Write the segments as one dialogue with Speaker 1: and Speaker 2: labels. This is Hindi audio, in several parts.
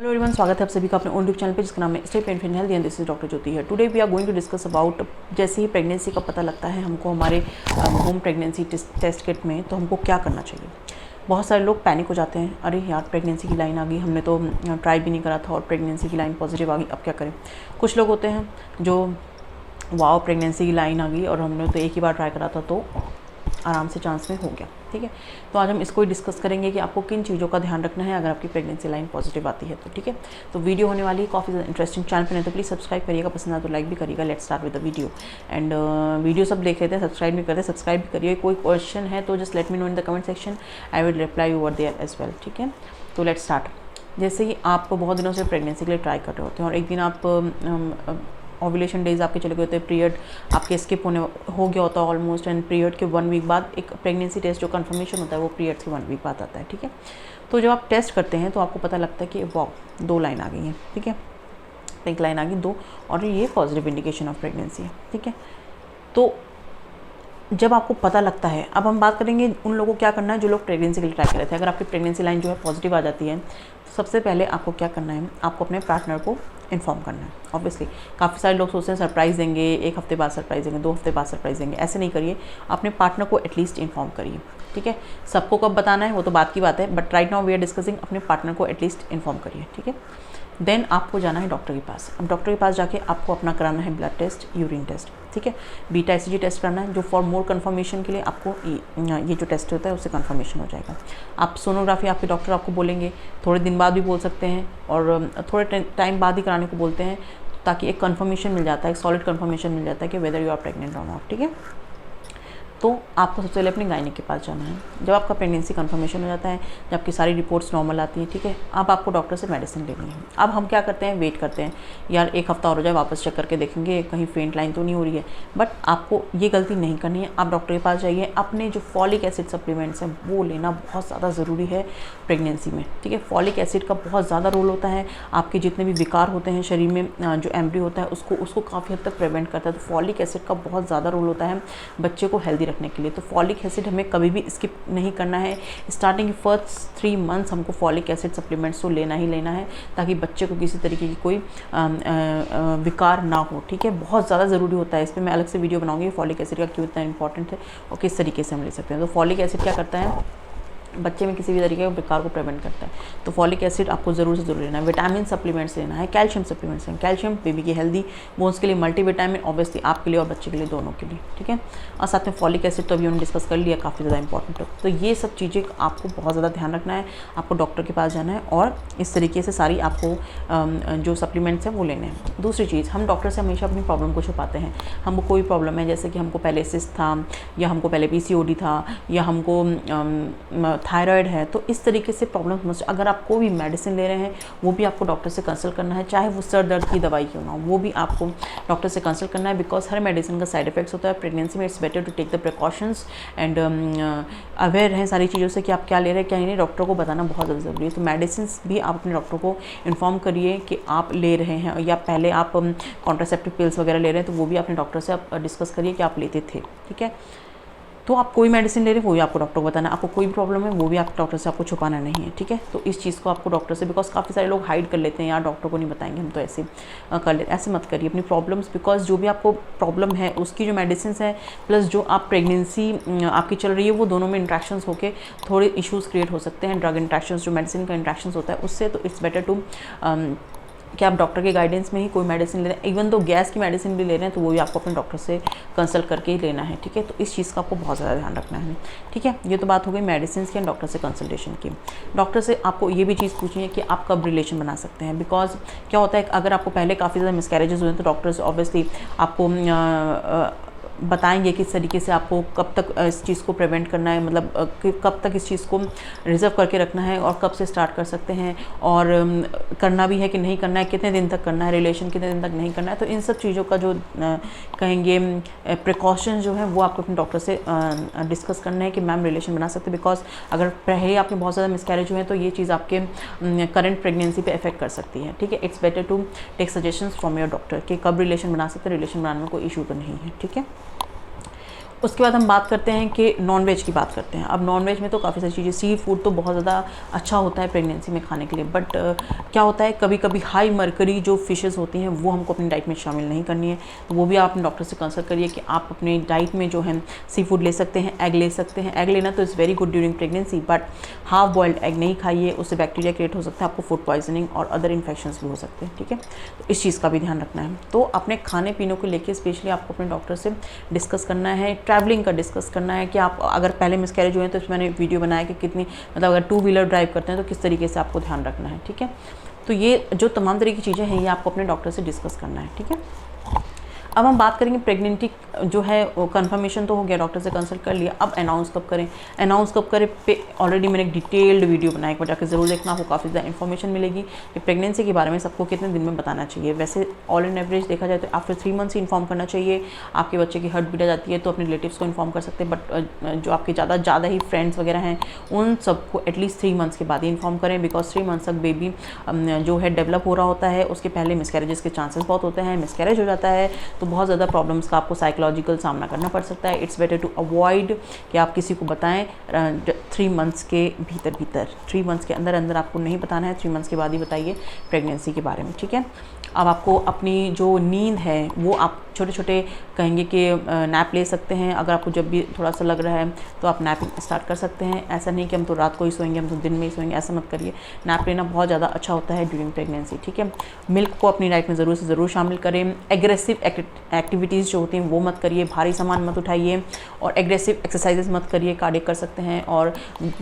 Speaker 1: हेलो एवरीवन, स्वागत है आप सभी का अपने ओन यूट्यूब चैनल पे जिसका नाम है stay pain health and this is doctor Jyoti है। Today we are going to discuss about जैसे ही प्रेगनेंसी का पता लगता है हमको हमारे होम प्रेगनेंसी टेस्ट किट में, तो हमको क्या करना चाहिए। बहुत सारे लोग पैनिक हो जाते हैं, अरे यार प्रेगनेंसी की लाइन आ गई, हमने तो ट्राई भी नहीं करा था और प्रेगनेंसी की लाइन पॉजिटिव आ गई, अब क्या करें। कुछ लोग होते हैं जो वाओ प्रेगनेंसी की लाइन आ गई और हमने तो एक ही बार ट्राई करा था तो आराम से चांस में हो गया। ठीक है, तो आज हम इसको ही डिस्कस करेंगे कि आपको किन चीज़ों का ध्यान रखना है अगर आपकी प्रेगनेंसी लाइन पॉजिटिव आती है तो। ठीक है, तो वीडियो होने वाली है काफ़ी इंटरेस्टिंग। चैनल पर नहीं तो प्लीज़ सब्सक्राइब करिएगा, पसंद आए तो लाइक भी करिएगा। Let's start with the video and video सब देख लेते हैं, सब्सक्राइब भी करते हैं, सब्सक्राइब भी करिए। कोई क्वेश्चन है तो just let me know in the comment section, I will reply over there as well. ठीक है, तो लेट्स स्टार्ट। जैसे ही आप बहुत दिनों से प्रेगनेंसी के लिए ट्राई कर रहे होते हैं और एक दिन आप ओव्यूलेशन डेज आपके चले गए होते हैं, पीरियड आपके स्किप हो गया होता है ऑलमोस्ट, एंड पीरियड के 1 वीक बाद एक प्रेगनेंसी टेस्ट जो कंफर्मेशन होता है वो पीरियड के 1 वीक बाद आता है। ठीक है, तो जब आप टेस्ट करते हैं तो आपको पता लगता है कि वाह 2 लाइन आ गई हैं। ठीक है, एक लाइन आ गई 2 और ये पॉजिटिव इंडिकेशन ऑफ प्रेगनेंसी है। ठीक है, तो जब आपको पता लगता है, अब हम बात करेंगे उन लोगों को क्या करना है जो लोग प्रेगनेंसी के लिए ट्राई कर रहे थे। अगर आपकी प्रेगनेंसी लाइन जो है पॉजिटिव आ जाती है तो सबसे पहले आपको क्या करना है, आपको अपने पार्टनर को इन्फॉर्म करना है। ऑब्वियसली काफ़ी सारे लोग सोचते हैं सरप्राइज़ देंगे, 1 हफ्ते बाद सरप्राइज़ देंगे, 2 हफ्ते बाद सरप्राइज़ देंगे, ऐसे नहीं करिए। अपने पार्टनर को एटलीस्ट इन्फॉर्म करिए। ठीक है, सबको कब बताना है वो तो बात की बात है, but right now we are discussing अपने पार्टनर को एटलीस्ट इन्फॉर्म करिए। ठीक है, देन आपको जाना है डॉक्टर के पास। अब डॉक्टर के पास जाके आपको अपना कराना है ब्लड टेस्ट, यूरिन टेस्ट। ठीक है, बीटा ECG टेस्ट करना है जो फॉर मोर कंफर्मेशन के लिए आपको ये जो टेस्ट होता है उससे कंफर्मेशन हो जाएगा। आप सोनोग्राफी आपके डॉक्टर आपको बोलेंगे, थोड़े दिन बाद भी बोल सकते हैं और थोड़े टाइम बाद ही कराने को बोलते हैं, ताकि एक कंफर्मेशन मिल जाता है, एक सॉलिड कंफर्मेशन मिल जाता है कि वेदर यू आर प्रेग्नेंट और नॉट। ठीक है, तो आपको सबसे पहले अपने गायनिक के पास जाना है। जब आपका प्रेगनेंसी कंफर्मेशन हो जाता है, जब आपकी सारी रिपोर्ट्स नॉर्मल आती हैं, ठीक है, अब आपको डॉक्टर से मेडिसिन लेनी है। अब हम क्या करते हैं, वेट करते हैं, यार 1 हफ्ता और हो जाए, वापस चेक करके देखेंगे कहीं फेंट लाइन तो नहीं हो रही है। बट आपको ये गलती नहीं करनी है, आप डॉक्टर के पास जाइए। अपने जो फॉलिक एसिड सप्लीमेंट्स हैं वो लेना बहुत ज़्यादा ज़रूरी है प्रेगनेंसी में। ठीक है, फॉलिक एसिड का बहुत ज़्यादा रोल होता है, आपके जितने भी विकार होते हैं शरीर में, जो एम्ब्रियो होता है उसको काफ़ी हद तक प्रिवेंट करता है। तो फॉलिक एसिड का बहुत ज़्यादा रोल होता है बच्चे को हेल्दी रखने के लिए। तो फॉलिक एसिड हमें कभी भी स्किप नहीं करना है। स्टार्टिंग के फर्स्ट 3 मंथ्स हमको फॉलिक एसिड सप्लीमेंट्स तो लेना ही लेना है, ताकि बच्चे को किसी तरीके की कोई विकार ना हो। ठीक है, बहुत ज़्यादा ज़रूरी होता है। इस पर मैं अलग से वीडियो बनाऊंगी फॉलिक एसिड का क्यों इतना इंपॉर्टेंट है और किस तरीके से हम ले सकते हैं। तो फॉलिक एसिड क्या करता है, बच्चे में किसी भी तरीके के विकार को प्रिवेंट करता है। तो फॉलिक एसिड आपको ज़रूर से ज़रूर लेना है। विटामिन सप्लीमेंट्स लेना है, कैल्शियम सप्लीमेंट्स लेना है। कैल्शियम बेबी की हेल्दी बोन्स के लिए, मल्टीविटामिन ऑब्वियसली आपके लिए और बच्चे के लिए, दोनों के लिए। ठीक है, और साथ में फॉलिक एसिड तो अभी हमने डिस्कस कर लिया, काफ़ी ज़्यादा इंपॉर्टेंट है। तो ये सब चीज़ें आपको बहुत ज़्यादा ध्यान रखना है, आपको डॉक्टर के पास जाना है और इस तरीके से सारी आपको जो सप्लीमेंट्स हैं वो लेने हैं। दूसरी चीज़, हम डॉक्टर से हमेशा अपनी प्रॉब्लम को छुपाते हैं। हमको कोई प्रॉब्लम है, जैसे कि हमको पहले सिस्ट था, या हमको पहले PCOD था, या हमको थायराइड है, तो इस तरीके से प्रॉब्लम। अगर आप कोई भी मेडिसिन ले रहे हैं वो भी आपको डॉक्टर से कंसल्ट करना है, चाहे वो सर दर्द की दवाई क्यों ना हो, वो भी आपको डॉक्टर से कंसल्ट करना है। बिकॉज हर मेडिसिन का साइड इफेक्ट्स होता है। प्रेगनेंसी में it's better to take the precautions and aware रहें सारी चीज़ों से कि आप क्या ले रहे हैं क्या नहीं। डॉक्टर को बताना बहुत ज़्यादा ज़रूरी है। तो मेडिसिन भी आप अपने डॉक्टर को इन्फॉर्म करिए कि आप ले रहे हैं, या पहले आप कॉन्ट्रासेप्टिव पिल्स वगैरह ले रहे हैं तो वो भी अपने डॉक्टर से आप डिस्कस करिए कि आप लेते थे। ठीक है, तो आप कोई मेडिसिन ले रहे हैं वो भी आपको डॉक्टर को बताना है। आपको कोई भी प्रॉब्लम है वो भी आप डॉक्टर से आपको छुपाना नहीं है। ठीक है, तो इस चीज़ को आपको डॉक्टर से, बिकॉज काफ़ी सारे लोग हाइड कर लेते हैं, यार डॉक्टर को नहीं बताएंगे हम तो ऐसे कर लेते, ऐसे मत करिए अपनी प्रॉब्लम्स। बिकॉज जो भी आपको प्रॉब्लम है उसकी जो मेडिसिन है प्लस जो आप प्रेगनेंसी आपकी चल रही है वो दोनों में इंट्रैक्शंस होकर थोड़े इशूज़ क्रिएट हो सकते हैं। ड्रग इंट्रैक्शंस, जो मेडिसिन का इंट्रैक्शंस होता है उससे, तो इट्स बेटर टू कि आप डॉक्टर के गाइडेंस में ही कोई मेडिसिन ले रहे हैं। इवन तो गैस की मेडिसिन भी ले रहे हैं तो वो भी आपको अपने डॉक्टर से कंसल्ट करके ही लेना है। ठीक है, तो इस चीज़ का आपको बहुत ज़्यादा ध्यान रखना है। ठीक है, ये तो बात हो गई मेडिसिन की, डॉक्टर से कंसल्टेशन की। डॉक्टर से आपको ये भी चीज़ पूछनी है कि आप कब रिलेशन बना सकते हैं। बिकॉज क्या होता है, अगर आपको पहले काफ़ी ज़्यादा मिसकैरेजेस हुए हैं तो डॉक्टर्स ऑब्वियसली आपको बताएंगे किस तरीके से आपको कब तक इस चीज़ को प्रिवेंट करना है, मतलब कब तक इस चीज़ को रिजर्व करके रखना है और कब से स्टार्ट कर सकते हैं, और करना भी है कि नहीं करना है, कितने दिन तक करना है रिलेशन, कितने दिन तक नहीं करना है। तो इन सब चीज़ों का जो कहेंगे प्रिकॉशन जो है वो आपको अपने डॉक्टर से डिस्कस करना है कि मैम रिलेशन बना सकते हैं। बिकॉज अगर पहले आपके बहुत ज़्यादा मिसकैरेज हुए हैं तो ये चीज़ आपके करंट प्रेगनेंसी पे इफेक्ट कर सकती है। ठीक है, it's better to take suggestions from your doctor कि कब रिलेशन बना सकते हैं, रिलेशन बनाने में कोई इशू तो नहीं है। ठीक है, उसके बाद हम बात करते हैं कि नॉनवेज की बात करते हैं। अब नॉनवेज में तो काफ़ी सारी चीज़ें, सी फूड तो बहुत ज़्यादा अच्छा होता है प्रेगनेंसी में खाने के लिए, बट क्या होता है कभी कभी हाई मर्करी जो फिशेस होती हैं वो हमको अपनी डाइट में शामिल नहीं करनी है, तो वो भी आप अपने डॉक्टर से कंसल्ट करिए कि आप अपनी डाइट में जो है सी फूड ले सकते हैं, एग ले सकते हैं। एग लेना तो is very good during pregnancy, but half boiled egg नहीं खाइए, उससे बैक्टीरिया क्रिएट हो सकता है, आपको फूड पॉइजनिंग और अदर इन्फेक्शंस भी हो सकते हैं। ठीक है, तो इस चीज़ का भी ध्यान रखना है। तो अपने खाने पीने को लेकर स्पेशली आपको अपने डॉक्टर से डिस्कस करना है। ट्रैवलिंग का डिस्कस करना है कि आप अगर पहले मिसकैरेज हुए हैं तो इसमें मैंने वीडियो बनाया कि कितनी, मतलब अगर 2 व्हीलर ड्राइव करते हैं तो किस तरीके से आपको ध्यान रखना है। ठीक है, तो ये जो तमाम तरह की चीज़ें हैं ये आपको अपने डॉक्टर से डिस्कस करना है। ठीक है, अब हम बात करेंगे प्रेगनेंटी जो है कंफर्मेशन तो हो गया, डॉक्टर से कंसल्ट कर लिया, अब अनाउंस कब करें। अनाउंस कब करें पे ऑलरेडी मैंने एक डिटेल्ड वीडियो बनाया, एक बार जाकर ज़रूर देखना, आपको काफ़ी ज़्यादा इन्फॉर्मेशन मिलेगी कि प्रेगनेंसी के बारे में सबको कितने दिन में बताना चाहिए। वैसे ऑल इन एवरेज देखा जाए तो आफ्टर 3 मंथ्स ही इन्फॉर्म करना चाहिए। आपके बच्चे की हर्ट बीट आ जाती है तो अपने रिलेटिव्स को इन्फॉर्म कर सकते हैं, बट जो आपके ज़्यादा ही फ्रेंड्स वगैरह हैं उन सबको एटलीस्ट 3 मंथ्स के बाद ही इन्फॉर्म करें, बिकॉज 3 मंथ्स तक बेबी जो है डेवलप हो रहा होता है, उसके पहले मिसकैरेजेस के चांसेस बहुत होते हैं। मिसकैरेज हो जाता है तो बहुत ज़्यादा प्रॉब्लम्स का आपको साइकोलॉजिकल सामना करना पड़ सकता है। इट्स बेटर टू अवॉइड कि आप किसी को बताएं 3 मंथ्स के भीतर 3 मंथ्स के अंदर आपको नहीं बताना है, 3 मंथ्स के बाद ही बताइए प्रेगनेंसी के बारे में। ठीक है, अब आपको अपनी जो नींद है वो आप छोटे छोटे कहेंगे कि नैप ले सकते हैं। अगर आपको जब भी थोड़ा सा लग रहा है तो आप नैपिंग स्टार्ट कर सकते हैं। ऐसा नहीं कि हम तो रात को ही सोएंगे, हम तो दिन में ही सोएंगे, ऐसा मत करिए। नैप लेना बहुत ज़्यादा अच्छा होता है ड्यूरिंग प्रेगनेंसी। ठीक है, मिल्क को अपनी डाइट में ज़रूर से ज़रूर शामिल करें। एग्रेसिव एक्टिविटीज़ जो होती हैं वो मत करिए, भारी सामान मत उठाइए और एग्रेसिव एक्सरसाइजेस मत करिए। कार्डियक कर सकते हैं और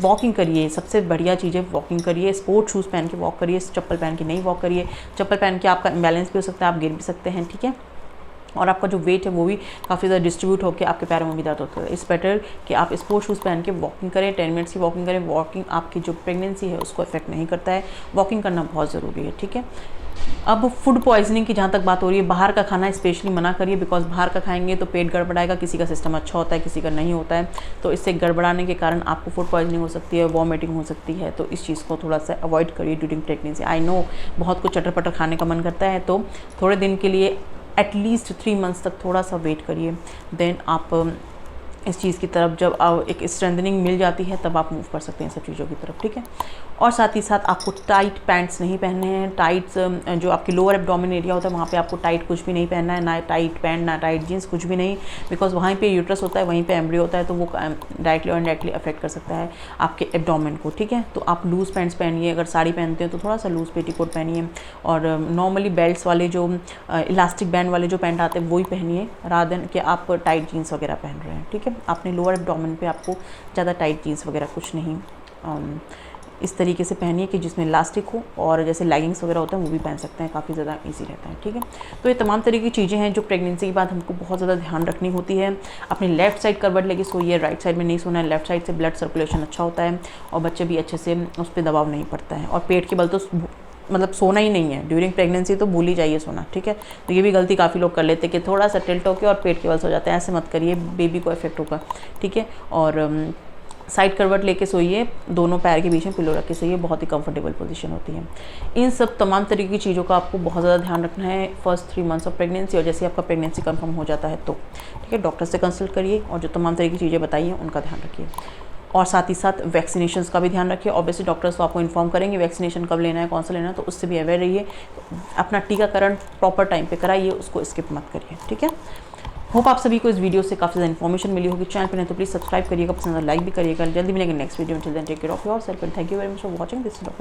Speaker 1: वॉकिंग करिए, सबसे बढ़िया चीज़ है वॉकिंग करिए। स्पोर्ट शूज़ पहन के वॉक करिए, चप्पल पहन के नहीं वॉक करिए। चप्पल पहन के आपका इम्बैलेंस भी हो सकता है, आप गिर भी सकते हैं। ठीक है, और आपका जो वेट है वो भी काफ़ी ज़्यादा डिस्ट्रीब्यूट होकर आपके पैरों में भी दर्द होता है। इट्स बेटर कि आप स्पोर्ट शूज़ पहन के वॉकिंग करें, 10 मिनट्स की वॉकिंग करें। वॉकिंग आपकी जो प्रेगनेंसी है उसको इफेक्ट नहीं करता है, वॉकिंग करना बहुत ज़रूरी है। ठीक है, अब फूड पॉइजनिंग की जहाँ तक बात हो रही है, बाहर का खाना स्पेशली मना करिए, बिकॉज बाहर का खाएंगे तो पेट गड़बड़ाएगा। किसी का सिस्टम अच्छा होता है, किसी का नहीं होता है, तो इससे गड़बड़ाने के कारण आपको फूड पॉइजनिंग हो सकती है, वॉमिटिंग हो सकती है। तो इस चीज़ को थोड़ा सा अवॉइड करिए ड्यूरिंग प्रेगनेंसी। आई नो बहुत कुछ चटर पटर खाने का मन करता है, तो थोड़े दिन के लिए एटलीस्ट 3 मंथ्स तक थोड़ा सा वेट करिए। देन आप इस चीज़ की तरफ जब एक स्ट्रेंथनिंग मिल जाती है तब आप मूव कर सकते हैं सब चीज़ों की तरफ। ठीक है, और साथ ही साथ आपको टाइट पैंट्स नहीं पहनने हैं। टाइट्स जो आपकी लोअर एब्डोमेन एरिया होता है वहाँ पे आपको टाइट कुछ भी नहीं पहनना है, ना टाइट पैंट ना टाइट जीन्स, कुछ भी नहीं, बिकॉज वहीं पे यूट्रस होता है, वहीं पे एम्ब्रियो होता है, तो वो डायरेक्टली और इनडायरेक्टली अफेक्ट कर सकता है आपके एब्डोमेन को। ठीक है, तो आप लूज़ पैंट्स पहनिए, अगर साड़ी पहनते हैं तो थोड़ा सा लूज़ पेटीकोट पहनिए, और नॉर्मली बेल्ट्स वाले जो इलास्टिक बैंड वाले जो पैंट आते हैं वही पहनिए, रादर देन कि आप टाइट जीन्स वगैरह पहन रहे हैं। ठीक है, अपने लोअर एब्डोमेन पे आपको ज़्यादा टाइट जीन्स वगैरह कुछ नहीं इस तरीके से पहनिए कि जिसमें इलास्टिक हो, और जैसे लेगिंग्स वगैरह होता है वो भी पहन सकते हैं, काफ़ी ज़्यादा इजी रहता है। ठीक है, तो ये तमाम तरह की चीज़ें हैं जो प्रेगनेंसी के बाद हमको बहुत ज़्यादा ध्यान रखनी होती है। अपनी लेफ्ट साइड करवट लेके सोइए, राइट साइड में नहीं सोना है। लेफ्ट साइड से ब्लड सर्कुलेशन अच्छा होता है और बच्चे भी अच्छे से उस पर दबाव नहीं पड़ता है। और पेट के बल तो मतलब सोना ही नहीं है ड्यूरिंग प्रेगनेंसी, तो भूल ही जाइए सोना। ठीक है, तो ये भी गलती काफ़ी लोग कर लेते हैं कि थोड़ा सा टिल्ट होकर और पेट के बल सो जाते हैं, ऐसे मत करिए, बेबी को इफेक्ट होगा। ठीक है, और साइड करवट लेके सोइए, दोनों पैर के बीच में पिलो रख के सोइए, बहुत ही कंफर्टेबल पोजीशन होती है। इन सब तमाम तरीके की चीज़ों का आपको बहुत ज़्यादा ध्यान रखना है फर्स्ट 3 मंथ्स ऑफ प्रेगनेंसी, और जैसे आपका प्रेगनेंसी कंफर्म हो जाता है तो ठीक है डॉक्टर से कंसल्ट करिए और जो तमाम तरह की चीज़ें बताइए उनका ध्यान रखिए। और साथ ही साथ वैक्सीनेशंस का भी ध्यान रखिए। ऑब्वियसली डॉक्टर्स तो आपको इन्फॉर्म करेंगे वैक्सीनेशन कब लेना है, कौन सा लेना है, तो उससे भी अवेयर रहिए। अपना टीकाकरण प्रॉपर टाइम पे कराइए, उसको स्किप मत करिए। ठीक है, होप आप सभी को इस वीडियो से काफ़ी ज़्यादा इन्फॉर्मेशन मिली होगी। चैनल पर नहीं तो प्लीज़ सब्सक्राइब करिएगा, पसंद लाइक भी करिएगा। जल्दी मिलेंगे नेक्स्ट वीडियो में। Till then take care of yourself and thank you very much for watching this doctor.